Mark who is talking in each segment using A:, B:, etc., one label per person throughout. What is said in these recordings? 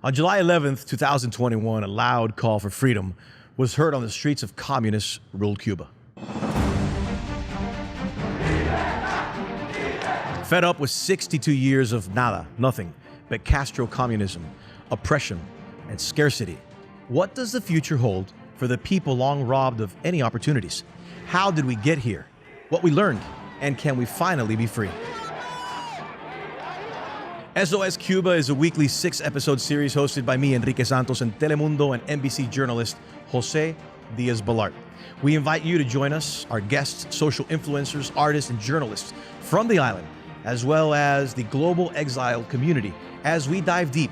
A: On July 11th, 2021, a loud call for freedom was heard on the streets of communist-ruled Cuba. Fed up with 62 years of nada, nothing, but Castro communism, oppression, and scarcity, what does the future hold for the people long robbed of any opportunities? How did we get here? What we learned, and can we finally be free? SOS Cuba is a weekly 6-episode series hosted by me, Enrique Santos, and Telemundo and NBC journalist Jose Diaz-Balart. We invite you to join us, our guests, social influencers, artists, and journalists from the island, as well as the global exile community, as we dive deep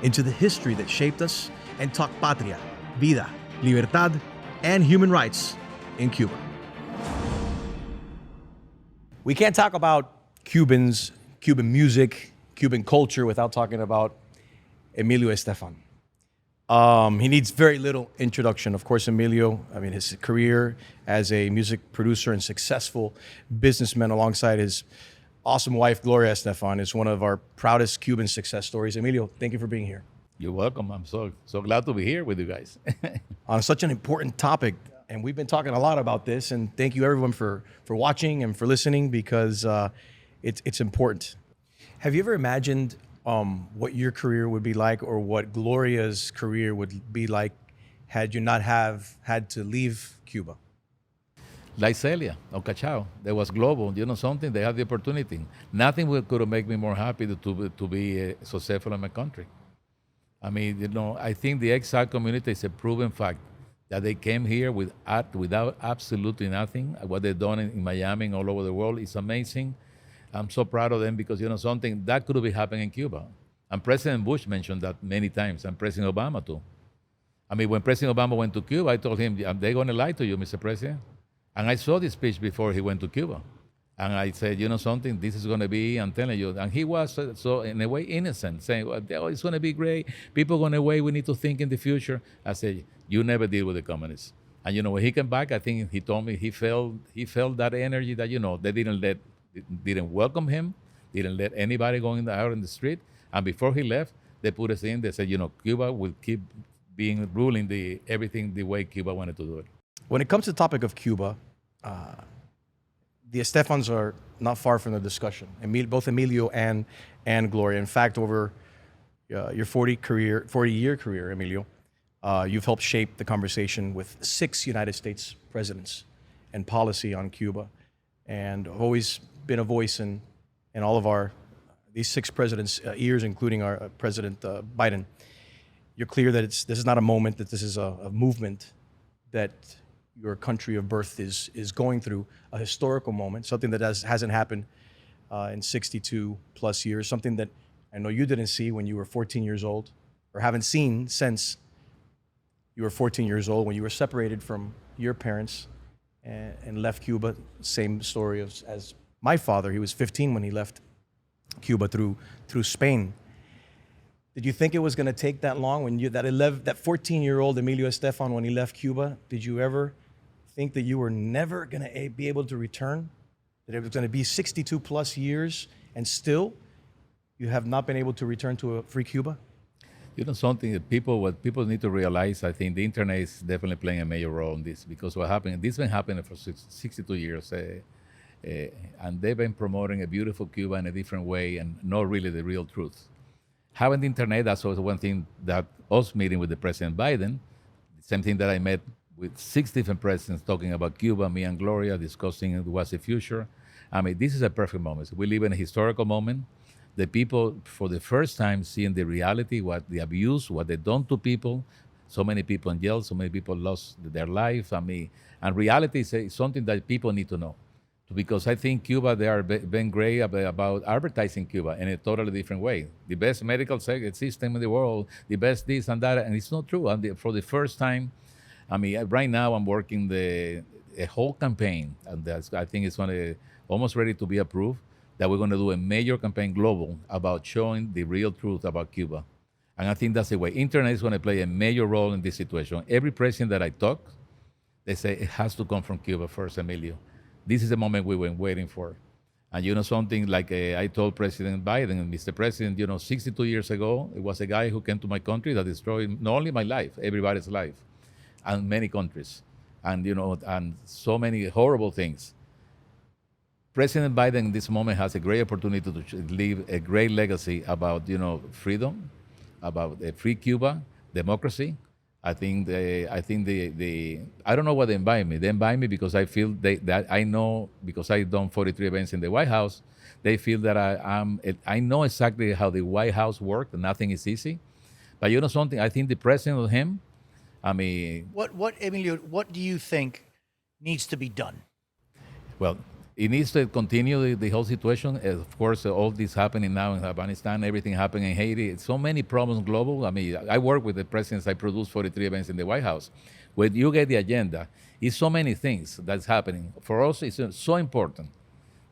A: into the history that shaped us and talk patria, vida, libertad, and human rights in Cuba. We can't talk about Cubans, Cuban music, Cuban culture without talking about Emilio Estefan. He needs very little introduction. Of course, Emilio, his career as a music producer and successful businessman alongside his awesome wife, Gloria Estefan, is one of our proudest Cuban success stories. Emilio, thank you for being here.
B: You're welcome. I'm so glad to be here with you guys.
A: On such an important topic, and we've been talking a lot about this, and thank you everyone for watching and for listening, because it's important. Have you ever imagined what your career would be like, or what Gloria's career would be like had you not have had to leave Cuba?
B: Like Celia or Cachao, there was global. You know something? They had the opportunity. Nothing could have made me more happy to be successful in my country. I think the exile community is a proven fact that they came here without absolutely nothing. What they've done in Miami and all over the world is amazing. I'm so proud of them, because you know something, that could have been happening in Cuba. And President Bush mentioned that many times, and President Obama too. When President Obama went to Cuba, I told him, they're going to lie to you, Mr. President. And I saw this speech before he went to Cuba. And I said, you know something, this is going to be, I'm telling you. And he was, so in a way, innocent, saying, well, it's going to be great. People are going away. We need to think in the future. I said, you never deal with the communists. And, when he came back, I think he told me he felt that energy that, they didn't welcome him, didn't let anybody go out in the street. And before he left, they put us in. They said, Cuba will keep ruling everything the way Cuba wanted to do it.
A: When it comes to the topic of Cuba, the Estefans are not far from the discussion. Both Emilio and Gloria. In fact, over your 40-year career, Emilio, you've helped shape the conversation with 6 United States presidents and policy on Cuba, and always been a voice in all of these 6 presidents' ears, including our President Biden. You're clear that this is not a moment, that this is a movement that your country of birth is going through, a historical moment, something that hasn't happened in 62 plus years, something that I know you didn't see when you were 14 years old, or haven't seen since you were 14 years old, when you were separated from your parents and left Cuba. Same story as my father. He was 15 when he left Cuba through Spain. Did you think it was going to take that long when that 14-year-old Emilio Estefan, when he left Cuba? Did you ever think that you were never going to be able to return? That it was going to be 62 plus years and still you have not been able to return to a free Cuba?
B: You know something, what people need to realize, I think the internet is definitely playing a major role in this, because this has been happening for 62 years. And they've been promoting a beautiful Cuba in a different way, and not really the real truth. Having the internet, that's also one thing that us meeting with the President Biden, the same thing that I met with 6 different presidents talking about Cuba, me and Gloria, discussing what's the future. This is a perfect moment. We live in a historical moment. The people, for the first time, seeing the reality, what the abuse, what they done to people. So many people in jail, so many people lost their life. And reality is something that people need to know. Because I think Cuba, they are being great about advertising Cuba in a totally different way. The best medical system in the world, the best this and that, and it's not true. And for the first time, right now I'm working a whole campaign, and I think it's almost ready to be approved, that we're going to do a major campaign global about showing the real truth about Cuba. And I think that's the way. Internet is going to play a major role in this situation. Every president that I talk, they say it has to come from Cuba first, Emilio. This is the moment we've been waiting for. And you know something like I told President Biden, Mr. President, 62 years ago, it was a guy who came to my country that destroyed not only my life, everybody's life, and many countries, and and so many horrible things. President Biden in this moment has a great opportunity to leave a great legacy about freedom, about a free Cuba, democracy. I think the I don't know what they invite me. They invite me because I feel that I know, because I've done 43 events in the White House. They feel that I know exactly how the White House works. Nothing is easy, but you know something. I think the president of him. I mean,
C: What Emilio? What do you think needs to be done?
B: well, it needs to continue the whole situation. Of course, all this happening now in Afghanistan, everything happening in Haiti, so many problems global. I mean, I work with the presidents. I produce 43 events in the White House. When you get the agenda, it's so many things that's happening. For us, it's so important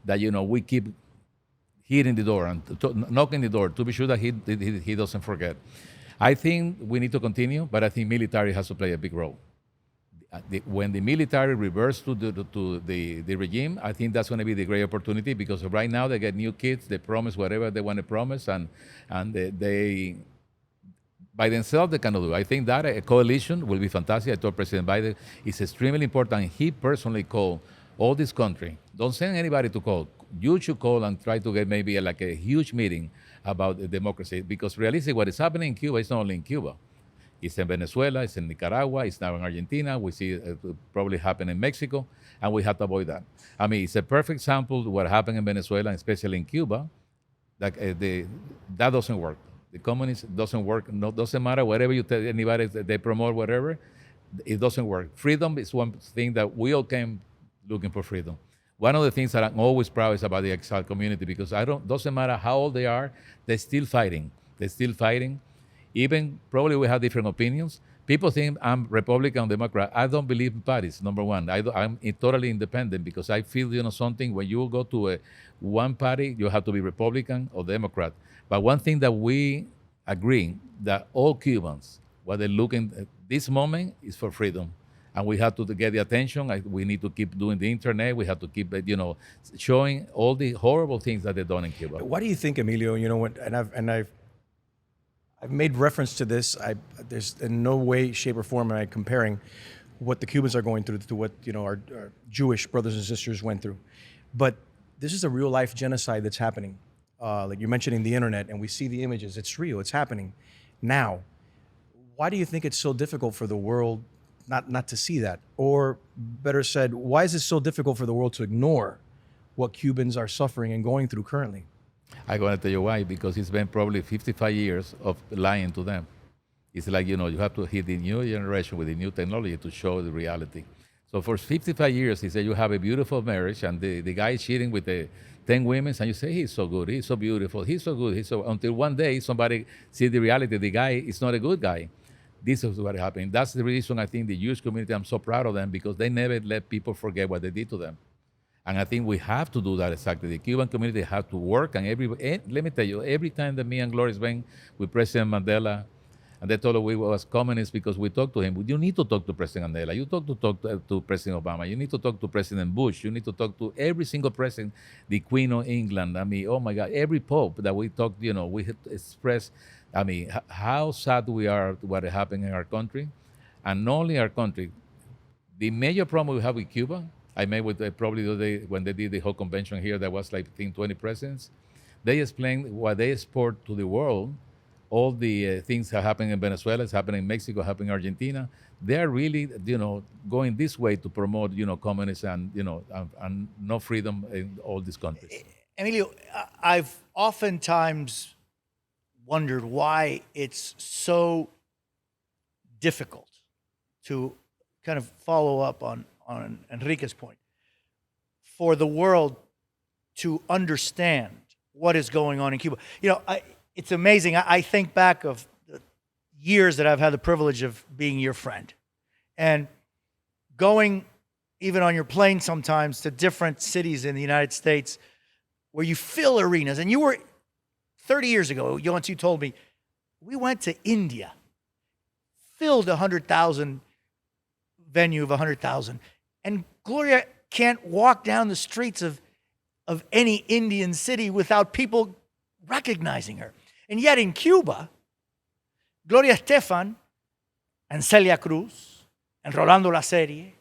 B: that we keep hitting the door and knocking the door to be sure that he doesn't forget. I think we need to continue, but I think military has to play a big role. When the military reverts to the regime, I think that's going to be the great opportunity, because right now they get new kids, they promise whatever they want to promise, and they by themselves they cannot do. I think that a coalition will be fantastic. I told President Biden it's extremely important. He personally called all this country. Don't send anybody to call. You should call and try to get maybe like a huge meeting about the democracy, because realistically what is happening in Cuba is not only in Cuba. It's in Venezuela, it's in Nicaragua, it's now in Argentina. We see it probably happen in Mexico, and we have to avoid that. I mean, it's a perfect example of what happened in Venezuela, and especially in Cuba. That doesn't work. The communist doesn't work. No, doesn't matter whatever you tell anybody, they promote whatever. It doesn't work. Freedom is one thing that we all came looking for freedom. One of the things that I'm always proud is about the exiled community, because doesn't matter how old they are, they're still fighting. They're still fighting. Even probably we have different opinions. People think I'm Republican, Democrat. I don't believe in parties, number one. I'm totally independent, because I feel, something, when you go to one party, you have to be Republican or Democrat. But one thing that we agree, that all Cubans, what they're looking at this moment is for freedom. And we have to get the attention. We need to keep doing the internet. We have to keep, showing all the horrible things that they've done in Cuba.
A: What do you think, Emilio? I've made reference to this. There's in no way, shape, or form am I comparing what the Cubans are going through to what our Jewish brothers and sisters went through. But this is a real life genocide that's happening. Like you're mentioning the internet, and we see the images. It's real. It's happening now. Why do you think it's so difficult for the world not to see that? Or better said, why is it so difficult for the world to ignore what Cubans are suffering and going through currently?
B: I'm going to tell you why, because it's been probably 55 years of lying to them. It's like, you have to hit the new generation with the new technology to show the reality. So for 55 years, he said, you have a beautiful marriage, and the guy is cheating with the 10 women, and you say, he's so good, he's so beautiful, he's so good, until one day somebody sees the reality, the guy is not a good guy. This is what happened. That's the reason I think the Jewish community, I'm so proud of them, because they never let people forget what they did to them. And I think we have to do that exactly. The Cuban community has to work, and let me tell you, every time that me and Gloria went with President Mandela, and they told us we was communists because we talked to him. You need to talk to President Mandela. You talk to President Obama. You need to talk to President Bush. You need to talk to every single president, the Queen of England. I mean, oh my God, every pope that we talked, we had expressed, I mean, how sad we are to what happened in our country. And not only our country, the major problem we have with Cuba, I met with probably the day when they did the whole convention here, there was like, I think, 20 presidents. They explained why they export to the world all the things that happen in Venezuela, it's happening in Mexico, happening in Argentina. They are really, going this way to promote, communism and no freedom in all these countries.
C: Emilio, I've oftentimes wondered why it's so difficult to kind of follow up on Enrique's point, for the world to understand what is going on in Cuba. It's amazing. I think back of the years that I've had the privilege of being your friend, and going even on your plane sometimes to different cities in the United States where you fill arenas. And you were 30 years ago, once you told me, we went to India, filled 100,000 venue of 100,000. And Gloria can't walk down the streets of of any Indian city without people recognizing her. And yet in Cuba, Gloria Estefan and Celia Cruz and Rolando La Serie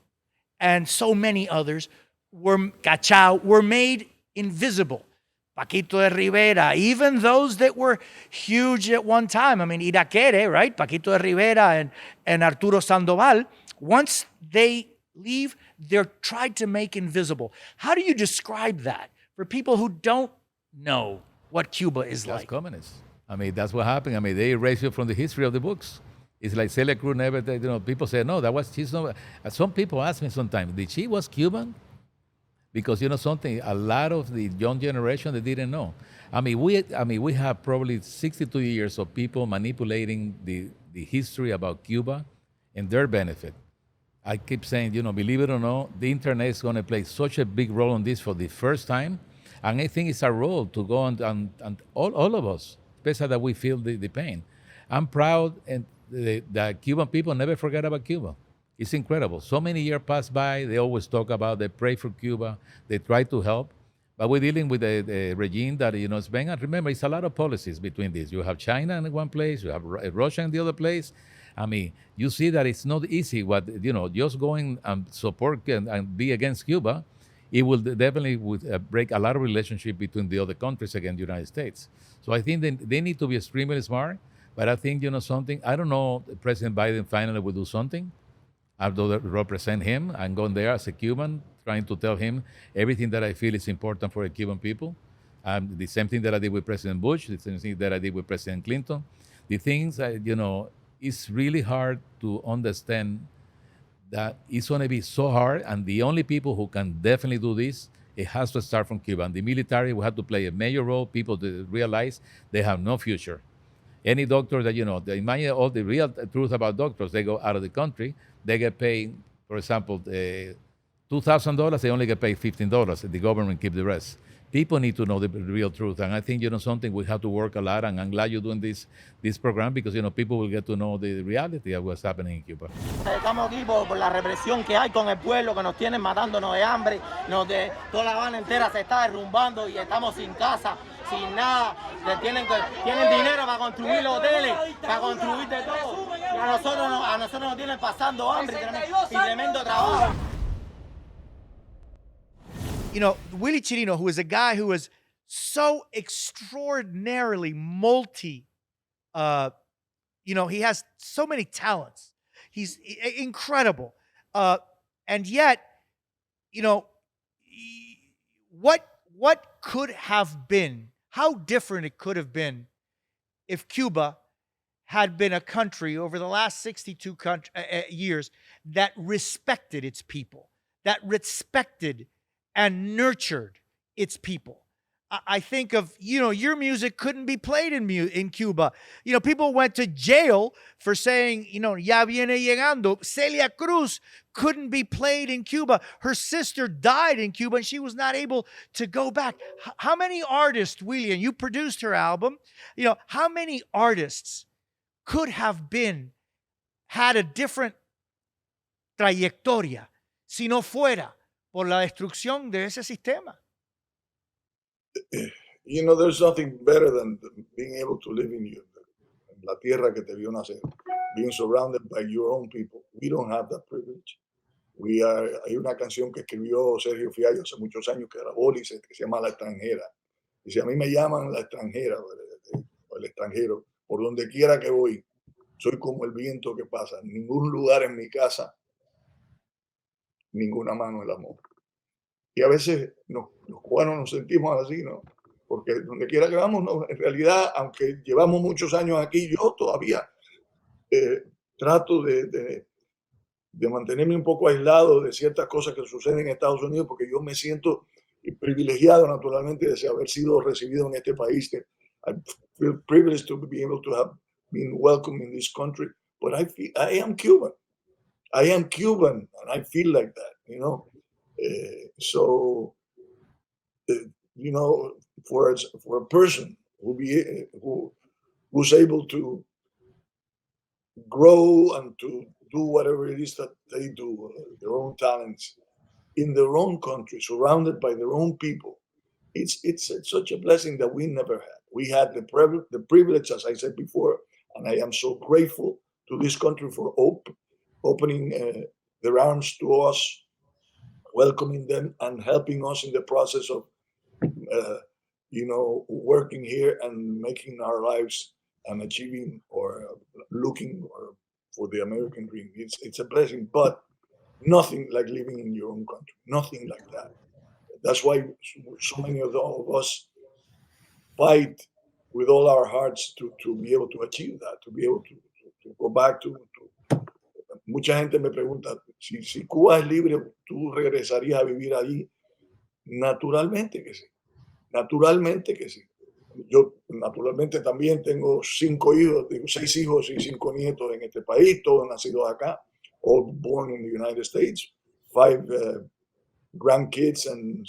C: and so many others were made invisible. Paquito de Rivera, even those that were huge at one time. I mean, Iraquere, right? Paquito de Rivera and Arturo Sandoval, once they leave, they're tried to make invisible. How do you describe that for people who don't know what Cuba is
B: That's
C: like?
B: communists. I mean, that's what happened. I mean, they erase it from the history of the books. It's like Celia Cruz never, people say, no, she's not. Some people ask me sometimes, did she was Cuban? Because something, a lot of the young generation, they didn't know. We have probably 62 years of people manipulating the history about Cuba in their benefit. I keep saying, believe it or not, the internet is going to play such a big role on this for the first time. And I think it's our role to go and all of us, especially that we feel the pain. I'm proud and the Cuban people never forget about Cuba. It's incredible. So many years pass by, they always talk about, they pray for Cuba, they try to help. But we're dealing with a regime that, is being, and remember, it's a lot of policies between these. You have China in one place, you have Russia in the other place. I mean, you see that it's not easy. Just going and support and be against Cuba, it will definitely break a lot of relationship between the other countries against the United States. So I think they need to be extremely smart. But I think, something, I don't know, President Biden finally will do something. I will represent him. I'm going there as a Cuban, trying to tell him everything that I feel is important for the Cuban people. The same thing that I did with President Bush, the same thing that I did with President Clinton. The things that, it's really hard to understand that it's going to be so hard. And the only people who can definitely do this, it has to start from Cuba. And the military will have to play a major role. People to realize they have no future. Any doctor that, they all the real truth about doctors, they go out of the country, they get paid, for example, $2,000, they only get paid $15. The government keep the rest. People need to know the real truth. And I think, something we have to work a lot. And I'm glad you're doing this program because, people will get to know the reality of what's happening in Cuba.
D: Estamos aquí por la represión que hay con el pueblo, que nos tienen matándonos de hambre, toda La Habana entera se está derrumbando y estamos sin casa, sin nada. Tienen dinero para construir hoteles, para construir de todo. Y a nosotros nos tienen pasando hambre y tremendo trabajo.
C: Willy Chirino, who is a guy who is so extraordinarily multi, he has so many talents. He's incredible. And yet, what could have been, how different it could have been if Cuba had been a country over the last 62 years that respected its people, that respected and nurtured its people. I think of, your music couldn't be played in Cuba. People went to jail for saying, ya viene llegando. Celia Cruz couldn't be played in Cuba. Her sister died in Cuba and she was not able to go back. How many artists, William, you produced her album, how many artists could have had a different trayectoria si no fuera por la destrucción de ese sistema?
E: There's nothing better than being able to live in la tierra que te vio nacer, being surrounded by your own people. We don't have that privilege. Hay una canción que escribió Sergio Fiallo hace muchos años que era Bolis, que se llama La Extranjera. Dice, a mí me llaman la extranjera o el extranjero, por donde quiera que voy, soy como el viento que pasa. Ningún lugar en mi casa, ninguna mano el amor. Y a veces los cubanos nos sentimos así, ¿no? Porque donde quiera que vamos, no, en realidad, aunque llevamos muchos años aquí, yo todavía trato de mantenerme un poco aislado de ciertas cosas que suceden en Estados Unidos, porque yo me siento privilegiado, naturalmente, de haber sido recibido en este país. I feel privileged to be able to have been welcome in this country, but I am Cuban. I am Cuban, and I feel like that, for a person who's able to grow and to do whatever it is that they do, their own talents, in their own country, surrounded by their own people, it's such a blessing that we never had. We had the privilege, as I said before, and I am so grateful to this country for opening their arms to us, welcoming them, and helping us in the process of, working here and making our lives and achieving or looking or for the American dream. It's a blessing, but nothing like living in your own country. Nothing like that. That's why so many of us fight with all our hearts to be able to achieve that, to be able to go back to. Mucha gente me pregunta, si Cuba es libre, ¿tú regresarías a vivir allí? Naturalmente que sí, naturalmente que sí. Yo naturalmente también tengo 6 hijos y 5 nietos en este país, todos nacidos acá, all born in the United States, 5 grandkids and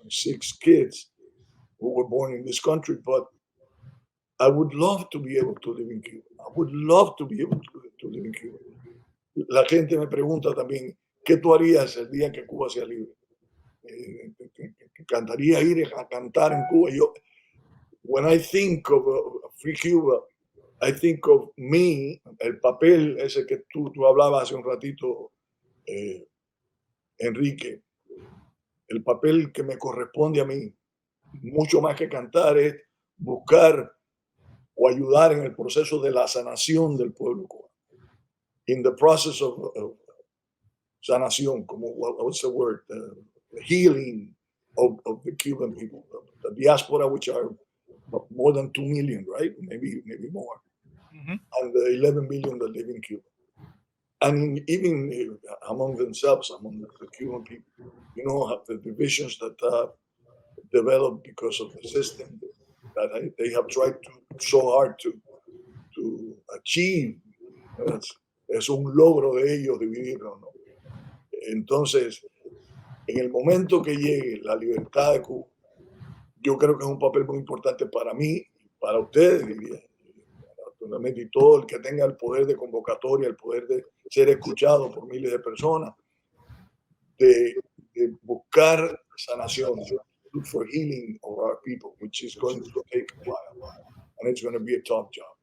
E: 6 kids who were born in this country, but I would love to be able to live in Cuba. I would love to be able to live in Cuba. La gente me pregunta también, ¿qué tú harías el día que Cuba sea libre? ¿Cantaría ir a cantar en Cuba? When I think of Free Cuba, I think of me, el papel ese que tú hablabas hace un ratito, Enrique, el papel que me corresponde a mí, mucho más que cantar, es buscar o ayudar en el proceso de la sanación del pueblo cubano. In the process of sanación, como, what's the word? Healing of the Cuban people, the diaspora, which are more than 2 million, right? Maybe more.
C: Mhm.
E: And the 11 million that live in Cuba. And even among themselves, among the Cuban people, have the divisions that developed because of the system that they have tried so hard to achieve. Es un logro de ellos dividirnos, ¿no? Entonces, en el momento que llegue la libertad de Cuba, yo creo que es un papel muy importante para mí, para ustedes, y todo el que tenga el poder de convocatoria, el poder de ser escuchado por miles de personas, de buscar sanación, look for healing of our people, which is going to take a while, and it's going to be a tough job.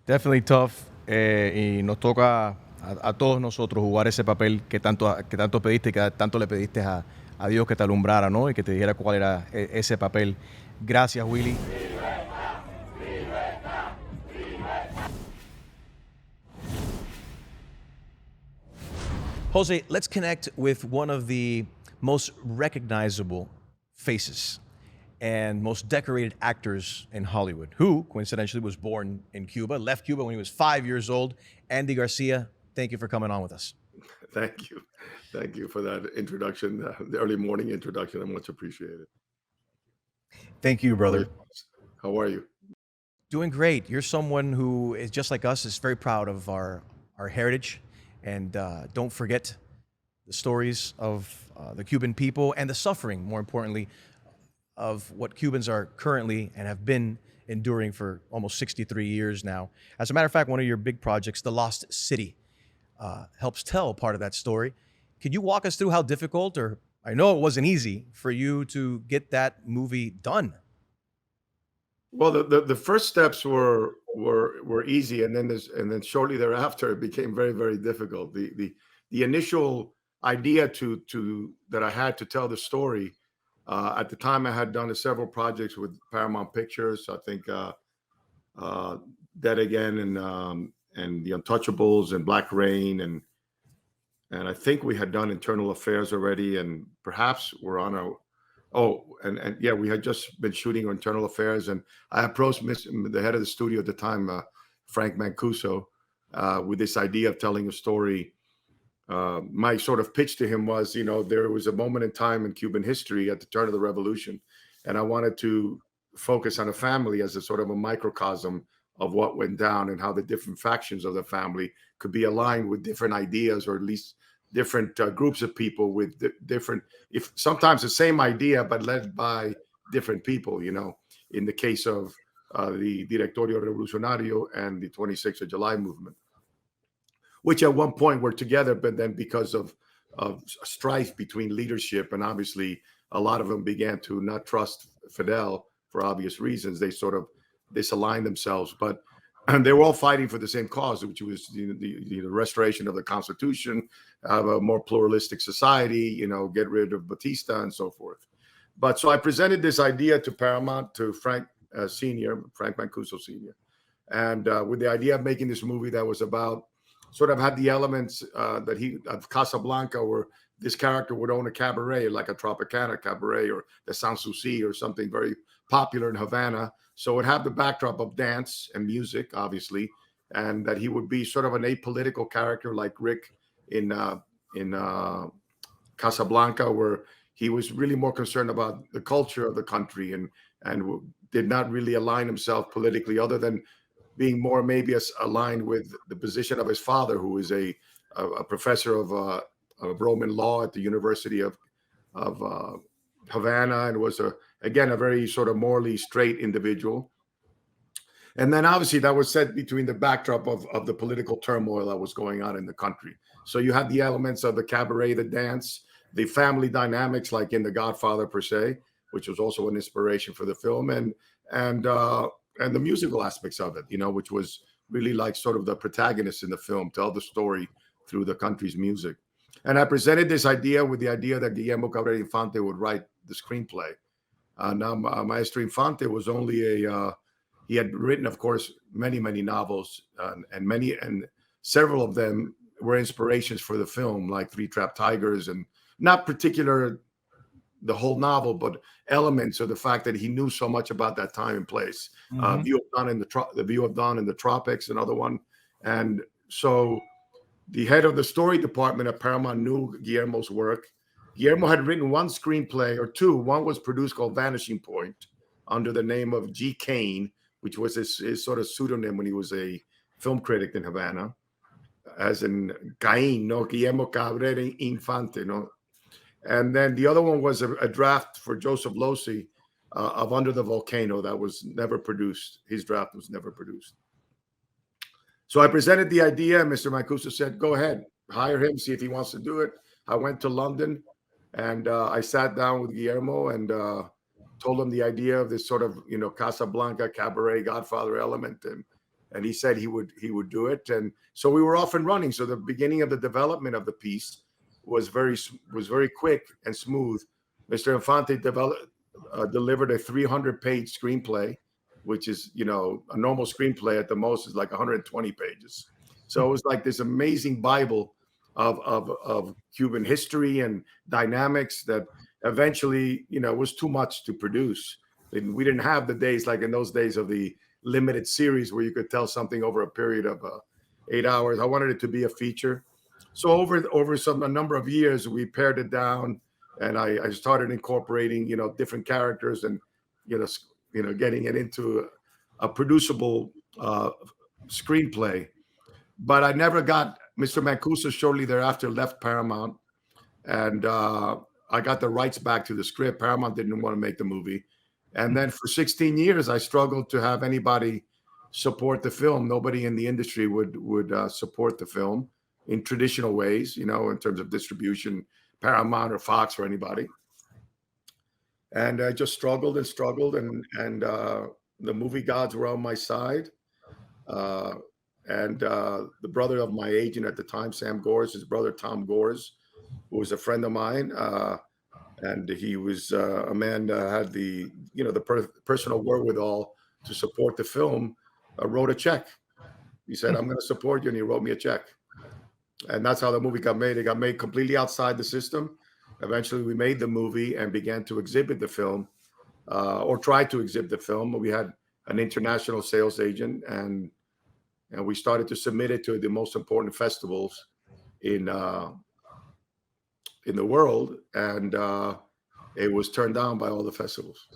A: Definitely tough. Y nos toca a todos nosotros jugar ese papel que tanto pediste, que tanto le pediste a Dios que te alumbrara, ¿no? Y que te dijera cuál era ese papel. Gracias, Willy. Jose, let's connect with one of the most recognizable faces and most decorated actors in Hollywood, who coincidentally was born in Cuba, left Cuba when he was 5 years old. Andy Garcia, thank you for coming on with us.
F: Thank you. Thank you for that introduction, the early morning introduction. I much appreciate it.
A: Thank you, brother.
F: How are you?
A: Doing great. You're someone who is just like us, is very proud of our heritage. And don't forget the stories of the Cuban people and the suffering, more importantly, of what Cubans are currently and have been enduring for almost 63 years now. As a matter of fact, one of your big projects, The Lost City, helps tell part of that story. Could you walk us through how difficult, or I know it wasn't easy, for you to get that movie done?
F: Well, the first steps were easy, and then shortly thereafter it became very, very difficult. The initial idea that I had to tell the story. At the time, I had done several projects with Paramount Pictures. I think Dead Again and The Untouchables and Black Rain, and I think we had done Internal Affairs already, and perhaps we're on our. And yeah, we had just been shooting Internal Affairs, and I approached the head of the studio at the time, Frank Mancuso, with this idea of telling a story. My sort of pitch to him was, there was a moment in time in Cuban history at the turn of the revolution, and I wanted to focus on a family as a sort of a microcosm of what went down and how the different factions of the family could be aligned with different ideas, or at least different groups of people with different, if sometimes the same idea, but led by different people, in the case of the Directorio Revolucionario and the 26th of July movement, which at one point were together, but then because of strife between leadership and obviously a lot of them began to not trust Fidel for obvious reasons. They sort of disaligned themselves, but and they were all fighting for the same cause, which was the restoration of the Constitution, have a more pluralistic society, get rid of Batista and so forth. But so I presented this idea to Paramount, to Frank Mancuso Sr., and with the idea of making this movie that was about, sort of had the elements of Casablanca, where this character would own a cabaret, like a Tropicana cabaret or the Sanssouci or something very popular in Havana. So it would have the backdrop of dance and music, obviously, and that he would be sort of an apolitical character like Rick in Casablanca, where he was really more concerned about the culture of the country and did not really align himself politically, other than being more maybe aligned with the position of his father, who is a professor of Roman law at the University of Havana, and was again a very sort of morally straight individual. And then obviously that was set between the backdrop of the political turmoil that was going on in the country. So you had the elements of the cabaret, the dance, the family dynamics, like in The Godfather per se, which was also an inspiration for the film, and the musical aspects of it, which was really like sort of the protagonist in the film, tell the story through the country's music. And I presented this idea with the idea that Guillermo Cabrera Infante would write the screenplay. Now, Maestro Infante was only he had written, of course, many novels, and several of them were inspirations for the film, like Three Trapped Tigers, and not particular the whole novel, but elements of the fact that he knew so much about that time and place.
C: Mhm.
F: View of Dawn the View of Dawn in the Tropics, another one. And so the head of the story department at Paramount knew Guillermo's work. Guillermo had written one screenplay or two. One was produced called Vanishing Point under the name of G. Kane, which was his sort of pseudonym when he was a film critic in Havana, as in Cain, no, Guillermo Cabrera Infante, no. And then the other one was a draft for Joseph Losey of Under the Volcano that was never produced. His draft was never produced. So I presented the idea, and Mr. Mancuso said, go ahead, hire him, see if he wants to do it. I went to London, and I sat down with Guillermo and told him the idea of this sort of, Casablanca cabaret Godfather element, and he said he would do it. And so we were off and running. So the beginning of the development of the piece was very quick and smooth. Mr. Infante delivered a 300-page screenplay, which is, a normal screenplay at the most is like 120 pages. So it was like this amazing Bible of Cuban history and dynamics that eventually, was too much to produce. And we didn't have the days like in those days of the limited series where you could tell something over a period of 8 hours. I wanted it to be a feature. So over a number of years, we pared it down, and I started incorporating, different characters and, getting it into a producible screenplay. But I never got Mr. Mancuso shortly thereafter left Paramount, and I got the rights back to the script. Paramount didn't want to make the movie. And then for 16 years, I struggled to have anybody support the film. Nobody in the industry would support the film in traditional ways, in terms of distribution, Paramount or Fox or anybody. And I just struggled, and the movie gods were on my side. And the brother of my agent at the time, Sam Gores, his brother Tom Gores, who was a friend of mine, and he was a man that had the personal wherewithal to support the film, wrote a check. He said, "I'm going to support you," and he wrote me a check. And that's how the movie got made. It got made completely outside the system. Eventually, we made the movie and began to exhibit the film, or tried to exhibit the film. We had an international sales agent, and we started to submit it to the most important festivals in the world, and it was turned down by all the festivals.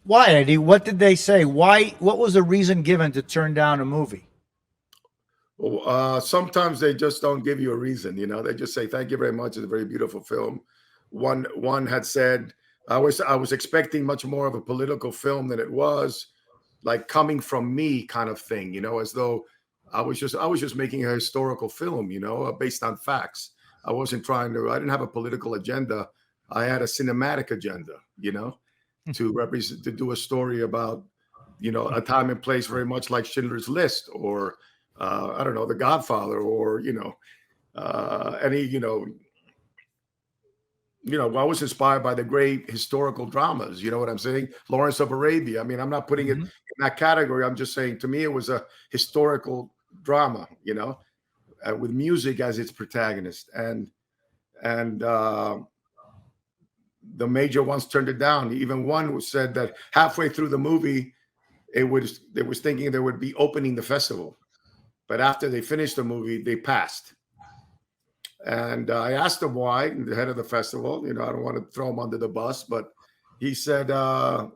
C: Why, Eddie? What did they say? Why? What was the reason given to turn down a movie?
F: Well, sometimes they just don't give you a reason. They just say, "Thank you very much. It's a very beautiful film." One had said, I was expecting much more of a political film than it was, like coming from me kind of thing, as though I was just making a historical film, based on facts. I didn't have a political agenda. I had a cinematic agenda, to represent, to do a story about, a time and place very much like Schindler's List, or I don't know, The Godfather, or any, I was inspired by the great historical dramas. You know what I'm saying? Lawrence of Arabia. I mean, I'm not putting it in that category. I'm just saying, to me, it was a historical drama, with music as its protagonist, and the major ones turned it down. Even one said that halfway through the movie, they was thinking they would be opening the festival, but after they finished the movie, they passed. And I asked him why, the head of the festival. I don't want to throw him under the bus, but he said, well,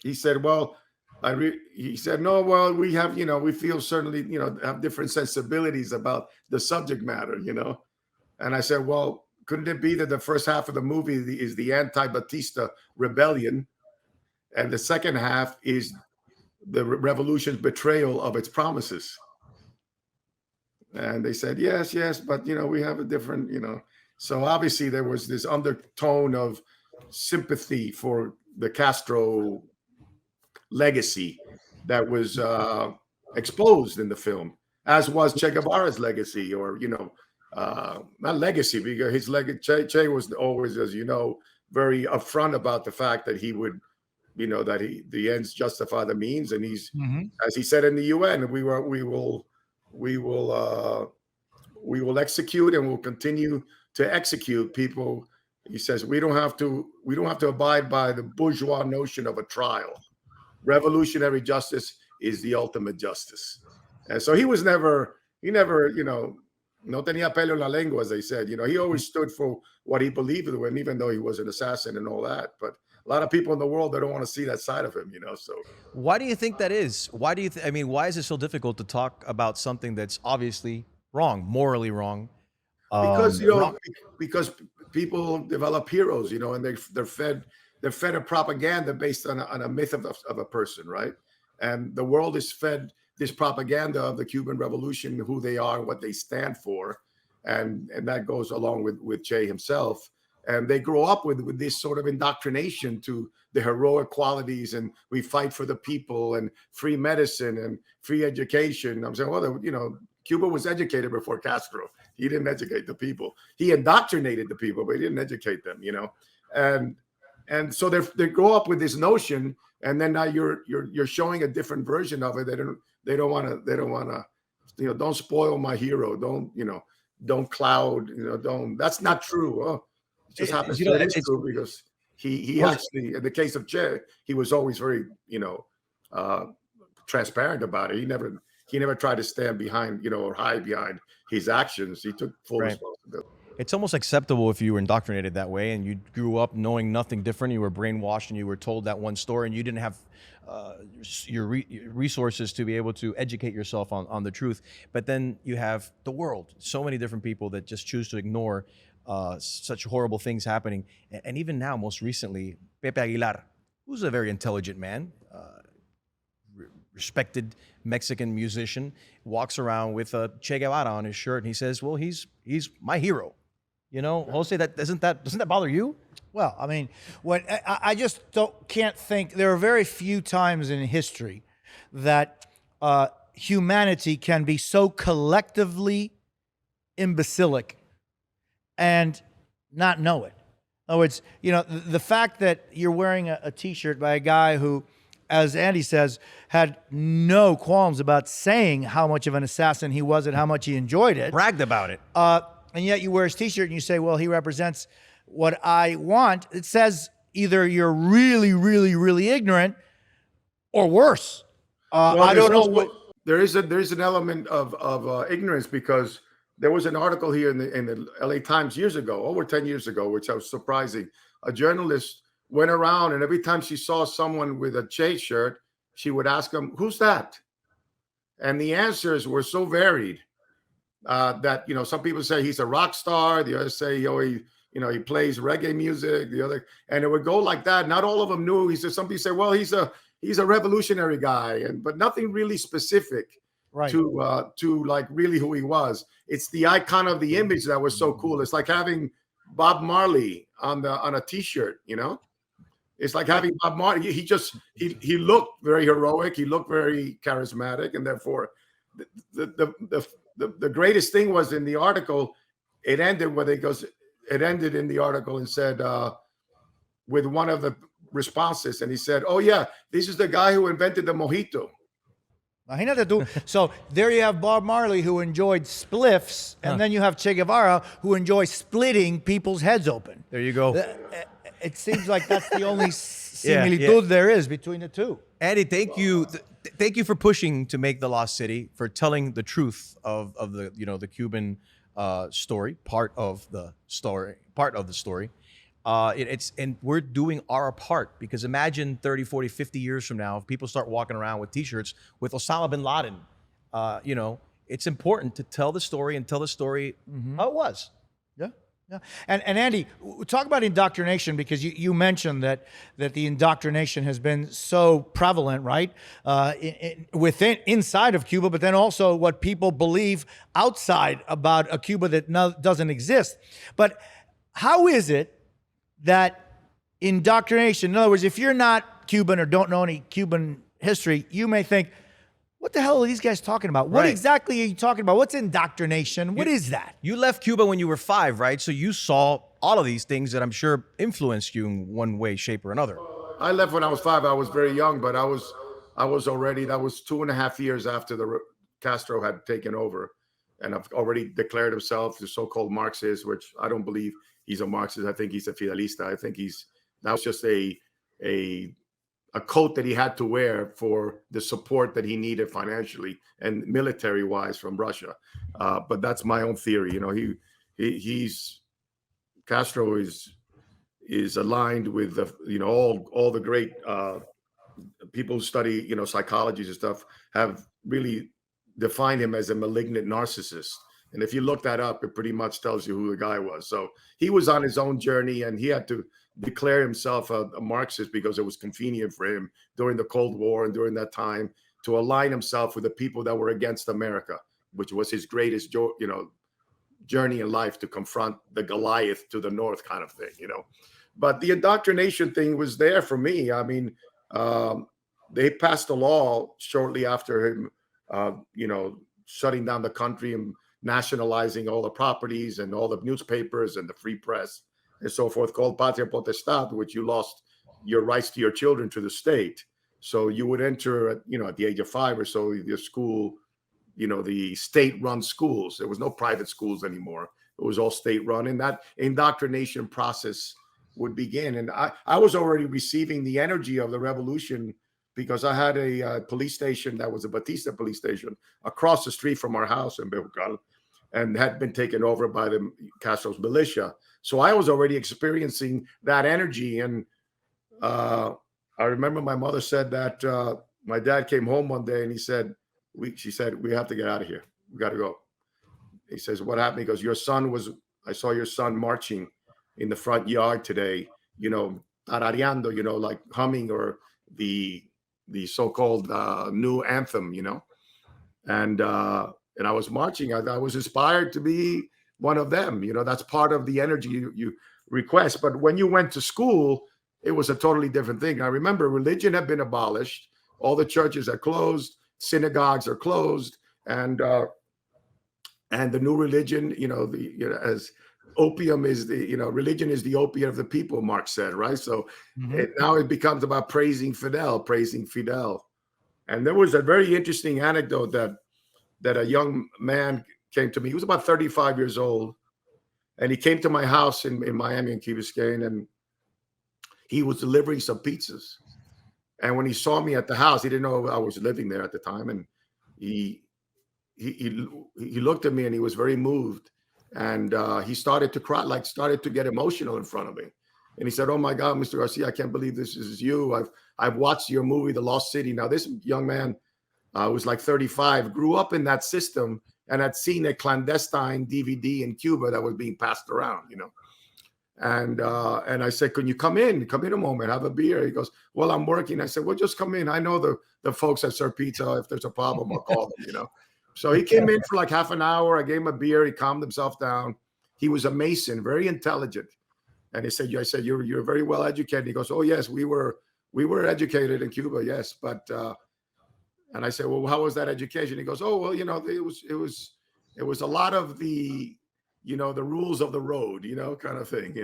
F: he said, no, well, we have, we feel certainly, have different sensibilities about the subject matter, And I said, well, couldn't it be that the first half of the movie is the anti-Batista rebellion, and the second half is the revolution's betrayal of its promises? And they said, yes, but, we have a different, So obviously there was this undertone of sympathy for the Castro legacy that was exposed in the film, as was Che Guevara's legacy, or, not legacy, because his legacy, Che was always, as you know, very upfront about the fact that he would, that the ends justify the means. And he's, as he said in the UN, we will execute, and we'll continue to execute people. He says we don't have to abide by the bourgeois notion of a trial. Revolutionary justice is the ultimate justice. And so he never, no tenía pelo en la lengua, as they said. He always stood for what he believed in, even though he was an assassin and all that. But a lot of people in the world, they don't want to see that side of him, So
A: why do you think that is? Why do you? Why is it so difficult to talk about something that's obviously wrong, morally wrong?
F: Because because people develop heroes, and they're fed a propaganda based on a myth of a person, right? And the world is fed this propaganda of the Cuban Revolution, who they are, what they stand for, and that goes along with Che himself. And they grow up with this sort of indoctrination to the heroic qualities, and we fight for the people, and free medicine and free education. I'm saying, well, Cuba was educated before Castro. He didn't educate the people. He indoctrinated the people, but he didn't educate them, And so they grow up with this notion, and then now you're showing a different version of it. They don't want to, don't spoil my hero. Don't cloud, that's not true. Oh, it just happens that it is true, because he actually, in the case of Che, he was always very, transparent about it. He never tried to stand behind, or hide behind his actions. He took full responsibility.
A: It's almost acceptable if you were indoctrinated that way and you grew up knowing nothing different. You were brainwashed and you were told that one story, and you didn't have your resources to be able to educate yourself on the truth. But then you have the world, so many different people that just choose to ignore such horrible things happening. And even now, most recently, Pepe Aguilar, who's a very intelligent man, respected Mexican musician, walks around with a Che Guevara on his shirt, and he says, well, he's my hero. Jose, doesn't that bother you?
C: Well, when I just can't think. There are very few times in history that humanity can be so collectively imbecilic and not know it. In other words, the fact that you're wearing a T-shirt by a guy who, as Andy says, had no qualms about saying how much of an assassin he was and how much he enjoyed it.
A: Bragged about it.
C: And yet you wear his T-shirt and you say, well, he represents what I want. It says either you're really, really, really ignorant, or worse. I don't know what.
F: There is an element of ignorance, because there was an article here in the LA Times years ago, over 10 years ago, which was surprising. A journalist went around, and every time she saw someone with a Che shirt, she would ask him, who's that? And the answers were so varied that, some people say he's a rock star. The others say, he plays reggae music. The other, and it would go like that. Not all of them knew. He said, some people say, well, he's a revolutionary guy, but nothing really specific to like really who he was. It's the icon of the image that was so cool. It's like having Bob Marley on a T-shirt. You know, it's like having Bob Marley. He looked very heroic. He looked very charismatic, and therefore, the greatest thing was in the article. It ended where it ended in the article and said with one of the responses, and he said, "Oh yeah, this is the guy who invented the mojito."
C: Imagínate tú. So there you have Bob Marley, who enjoyed spliffs, and then you have Che Guevara, who enjoys splitting people's heads open.
A: There you go.
C: It seems like that's the only similitude there is between the two.
A: Andy, thank you. Thank you for pushing to make The Lost City, for telling the truth of the the Cuban story, part of the story. And we're doing our part, because imagine 30, 40, 50 years from now, if people start walking around with T-shirts with Osama bin Laden, it's important to tell the story and tell the story how it was.
C: Yeah. Yeah. And Andy, talk about indoctrination, because you mentioned that the indoctrination has been so prevalent, right? Inside of Cuba, but then also what people believe outside about a Cuba that doesn't exist. But how is it that indoctrination, in other words, if you're not Cuban or don't know any Cuban history, you may think, what the hell are these guys talking about? What exactly are you talking about? What's indoctrination? What is that?
A: You left Cuba when you were 5, right? So you saw all of these things that I'm sure influenced you in one way, shape, or another.
F: I left when I was 5. I was very young, but I was already, that was 2.5 years after Castro had taken over, and I've already declared himself the so-called Marxist, which I don't believe he's a Marxist. I think he's a Fidelista. I think that was just a coat that he had to wear for the support that he needed financially and military-wise from Russia. But that's my own theory. Castro is aligned with all the great people who study psychology and stuff have really defined him as a malignant narcissist. And if you look that up, it pretty much tells you who the guy was. So he was on his own journey, and he had to declare himself a Marxist because it was convenient for him during the Cold War and during that time to align himself with the people that were against America, which was his greatest journey in life, to confront the Goliath to the north kind of thing. But the indoctrination thing was there for me. I mean, they passed a law shortly after him, shutting down the country and nationalizing all the properties and all the newspapers and the free press and so forth, called Patria Potestad, which you lost your rights to your children to the state. So you would enter at the age of 5 or so, your school, the state-run schools. There was no private schools anymore. It was all state-run, and that indoctrination process would begin. And I was already receiving the energy of the revolution, because I had a police station that was a Batista police station across the street from our house in Bejucal, and had been taken over by the Castro's militia. So I was already experiencing that energy. And I remember my mother said that my dad came home one day and she said, "We have to get out of here. We got to go." He says, "What happened?" He goes, I saw your son marching in the front yard today, tarareando, like humming, or the so-called new anthem, and I was marching. I was inspired to be one of them. That's part of the energy you request. But when you went to school, it was a totally different thing. I remember religion had been abolished. All the churches are closed. Synagogues are closed. And the new religion, as opium is religion is the opiate of the people, Marx said, right? So now it becomes about praising Fidel. And there was a very interesting anecdote that a young man came to me. He was about 35 years old, and he came to my house in Miami, in Key Biscayne, and he was delivering some pizzas. And when he saw me at the house, he didn't know I was living there at the time, and he looked at me and he was very moved, and he started to cry, started to get emotional in front of me. And he said, "Oh my God, Mr. Garcia, I can't believe this is you. I've watched your movie, The Lost City." Now, this young man was like 35, grew up in that system, and had seen a clandestine DVD in Cuba that was being passed around, And I said, "Can you come in a moment, have a beer?" He goes, "Well, I'm working." I said, "Well, just come in. I know the folks that serve pizza. If there's a problem, I'll call them." So he came in for like half an hour. I gave him a beer. He calmed himself down. He was a Mason, very intelligent. And he said, I said, you're very well educated. He goes, oh yes, we were educated in Cuba, yes, but and I said, well, how was that education? He goes, oh well, it was a lot of the the rules of the road, kind of thing,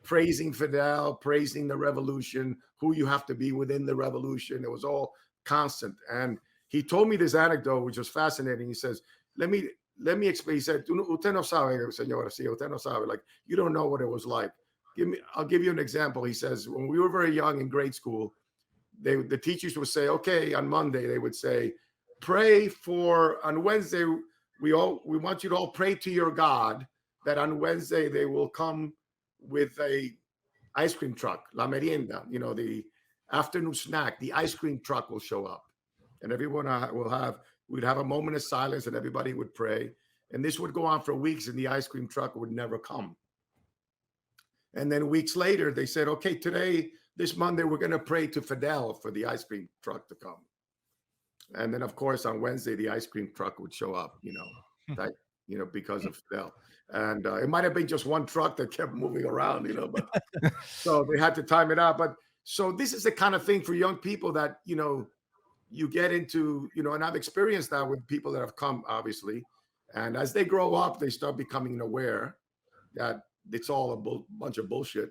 F: praising Fidel, praising the revolution, who you have to be within the revolution. It was all constant. And he told me this anecdote, which was fascinating. He says, let me explain. He said, usted no sabe, señora, sí, usted no sabe. Like, you don't know what it was like. I'll give you an example. He says, when we were very young in grade school, the teachers would say, okay, on Monday, they would say, pray for, on Wednesday, we want you to all pray to your God that on Wednesday they will come with a ice cream truck, la merienda, the afternoon snack, the ice cream truck will show up. And everyone we'd have a moment of silence and everybody would pray. And this would go on for weeks and the ice cream truck would never come. And then weeks later, they said, okay, this Monday, we're going to pray to Fidel for the ice cream truck to come. And then, of course, on Wednesday, the ice cream truck would show up, because of Fidel. And it might have been just one truck that kept moving around, but so they had to time it out. But so this is the kind of thing for young people that, you get into, and I've experienced that with people that have come, obviously. And as they grow up, they start becoming aware that it's all a bunch of bullshit.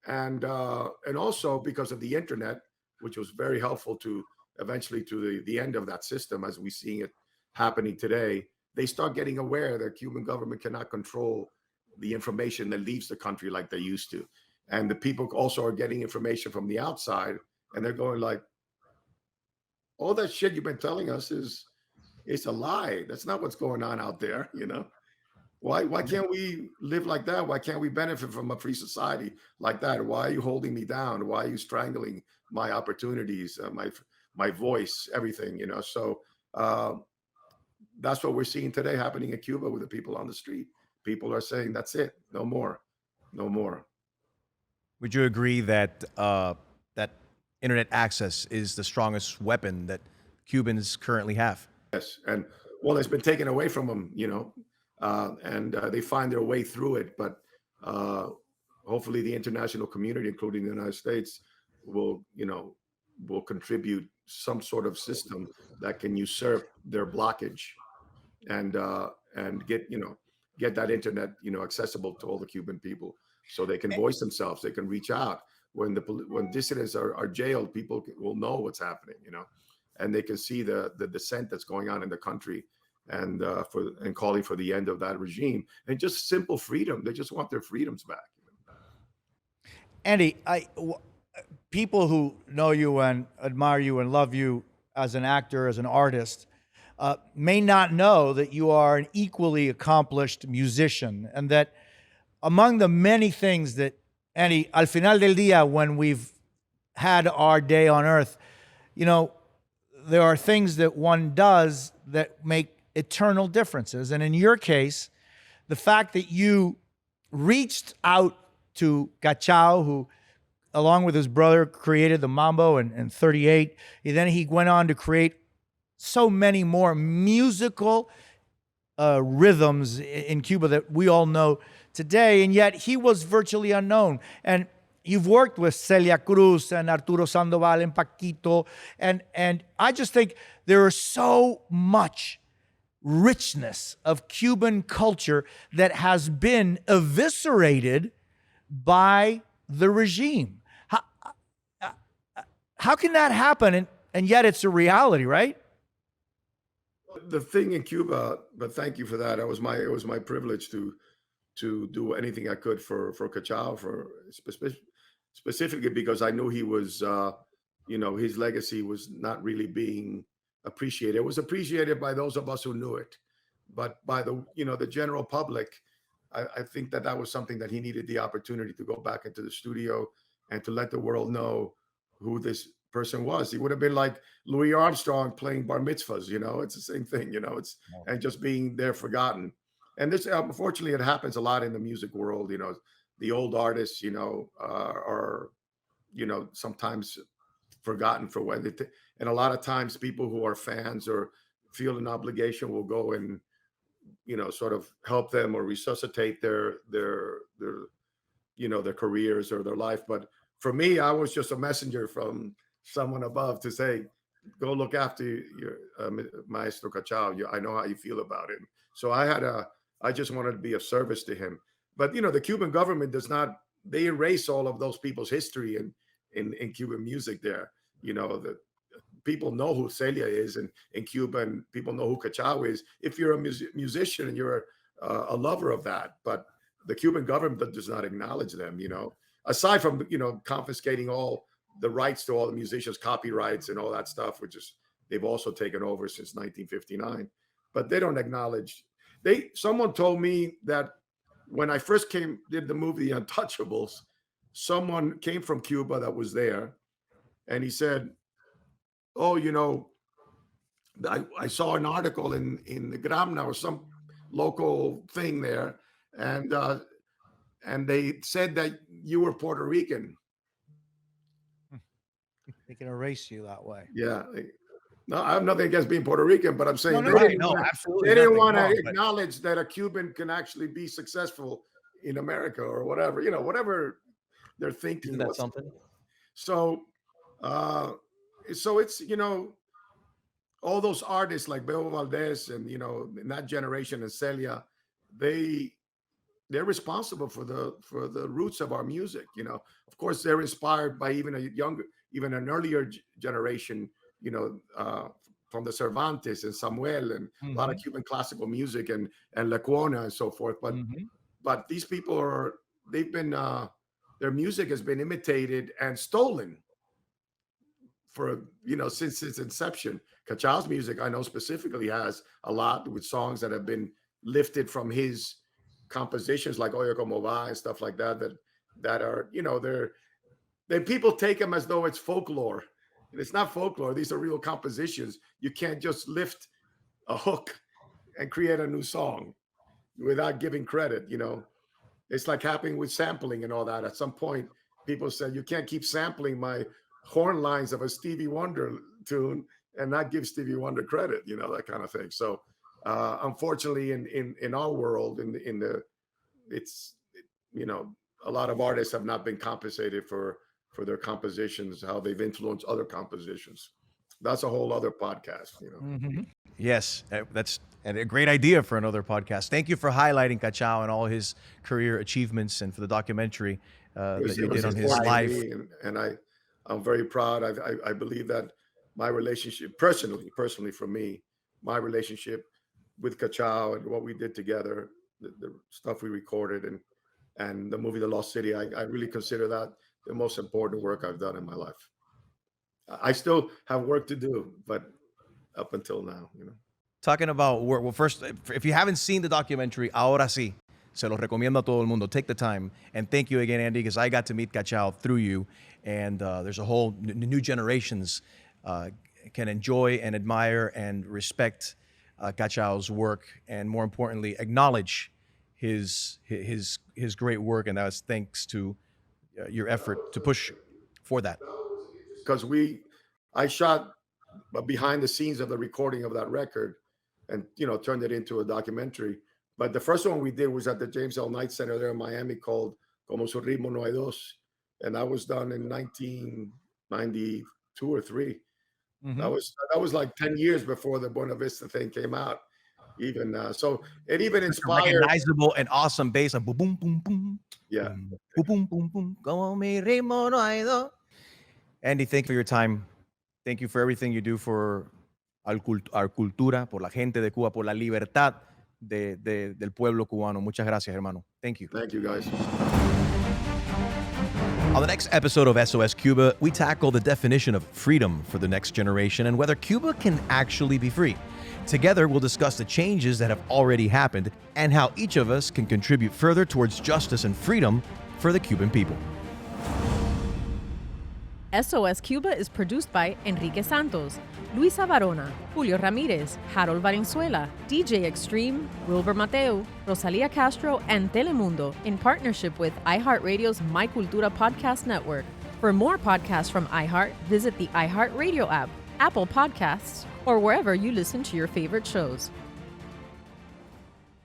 F: And also because of the internet, which was very helpful to eventually to the end of that system, as we see it happening today, they start getting aware that Cuban government cannot control the information that leaves the country like they used to. And the people also are getting information from the outside, and they're going like, all that shit you've been telling us it's a lie. That's not what's going on out there, Why can't we live like that? Why can't we benefit from a free society like that? Why are you holding me down? Why are you strangling my opportunities, my voice, everything? So that's what we're seeing today happening in Cuba with the people on the street. People are saying, that's it, no more, no more.
A: Would you agree that that internet access is the strongest weapon that Cubans currently have?
F: Yes, and well, it's been taken away from them, and they find their way through it. But hopefully, the international community, including the United States, will contribute some sort of system that can usurp their blockage, and get that internet accessible to all the Cuban people, so they can voice themselves. They can reach out when dissidents are jailed. People will know what's happening, and they can see the dissent that's going on in the country. And calling for the end of that regime and just simple freedom. They just want their freedoms back.
C: Andy, people who know you and admire you and love you as an actor, as an artist, may not know that you are an equally accomplished musician, and that among the many things that, Andy, al final del día, when we've had our day on earth, there are things that one does that make eternal differences. And in your case, the fact that you reached out to Cachao, who, along with his brother, created the mambo in 38. And then he went on to create so many more musical rhythms in Cuba that we all know today. And yet he was virtually unknown. And you've worked with Celia Cruz and Arturo Sandoval and Paquito. And I just think there is so much richness of Cuban culture that has been eviscerated by the regime. How can that happen? And yet it's a reality, right?
F: The thing in Cuba, but thank you for that. It was my privilege to do anything I could for Cachao, specifically because I knew he was, his legacy was not really being appreciated. It was appreciated by those of us who knew it, but by the general public, I think that was something that he needed the opportunity to go back into the studio and to let the world know who this person was. He would have been like Louis Armstrong playing bar mitzvahs, it's the same thing, and just being there forgotten. And this, unfortunately, it happens a lot in the music world. The old artists, are, sometimes forgotten for when and a lot of times people who are fans or feel an obligation will go and sort of help them or resuscitate their their careers or their life. But for me, I was just a messenger from someone above to say, go look after your Maestro Cachao. I know how you feel about him. So I just wanted to be of service to him. But the Cuban government does not. They erase all of those people's history in Cuban music. There, the people know who Celia is in Cuba, and people know who Cachao is. If you're a musician and you're a lover of that, but the Cuban government does not acknowledge them. Aside from confiscating all the rights to all the musicians' copyrights and all that stuff, which is they've also taken over since 1959, but they don't acknowledge. Someone told me that when I first did the movie The Untouchables, someone came from Cuba that was there, and he said, "Oh, I saw an article in the Gramna or some local thing there, and they said that you were Puerto Rican."
C: They can erase you that way.
F: Yeah. No, I have nothing against being Puerto Rican, but I'm saying
A: absolutely.
F: they didn't want to acknowledge that a Cuban can actually be successful in America or whatever, whatever they're thinking.
A: Isn't that something?
F: So, so it's, all those artists like Bebo Valdez and, in that generation and Celia, they're responsible for the roots of our music. Of course, they're inspired by even an earlier generation, from the Cervantes and Samuel and a lot of Cuban classical music and Lecuona and so forth. But these people their music has been imitated and stolen for, since its inception. Cachao's music, I know specifically, has a lot with songs that have been lifted from his compositions like Oye Como Va and stuff like that are, people take them as though it's folklore. It's not folklore. These are real compositions. You can't just lift a hook and create a new song without giving credit. It's like happening with sampling and all that. At some point, people said, you can't keep sampling my horn lines of a Stevie Wonder tune and not give Stevie Wonder credit, that kind of thing. So unfortunately, in our world, a lot of artists have not been compensated for their compositions, how they've influenced other compositions. That's a whole other podcast,
A: Yes, that's a great idea for another podcast. Thank you for highlighting Cachao and all his career achievements, and for the documentary that you did on his life.
F: And I'm very proud. I believe that my relationship, personally for me, my relationship with Cachao and what we did together, the stuff we recorded and the movie The Lost City, I really consider that the most important work I've done in my life. I still have work to do, but up until now,
A: Talking about work, well, first, if you haven't seen the documentary, ahora sí, se lo recomiendo a todo el mundo. Take the time. And thank you again, Andy, because I got to meet Cachao through you. And there's a whole new generations can enjoy and admire and respect Cachao's work, and more importantly, acknowledge his great work. And that's thanks to your effort to push for that.
F: Because I shot behind the scenes of the recording of that record and, turned it into a documentary. But the first one we did was at the James L. Knight Center there in Miami, called Como Su Ritmo No Hay Dos. And that was done in 1992 or 3. That was like 10 years before the Buena Vista thing came out. Even so, it even inspired
A: recognizable and awesome bass, like boom, boom, boom, boom.
F: Yeah.
A: Boom, boom, boom, boom. Como mi ritmo no hay dos. Andy, thank you for your time. Thank you for everything you do for our cultura, por la gente de Cuba, por la libertad del pueblo cubano. Muchas gracias, hermano. Thank you.
F: Thank you, guys.
A: On the next episode of SOS Cuba, we tackle the definition of freedom for the next generation and whether Cuba can actually be free. Together, we'll discuss the changes that have already happened and how each of us can contribute further towards justice and freedom for the Cuban people.
G: SOS Cuba is produced by Enrique Santos, Luisa Varona, Julio Ramirez, Harold Valenzuela, DJ Extreme, Wilbur Mateo, Rosalia Castro, and Telemundo in partnership with iHeartRadio's My Cultura podcast network. For more podcasts from iHeart, visit the iHeartRadio app, Apple Podcasts, or wherever you listen to your favorite shows.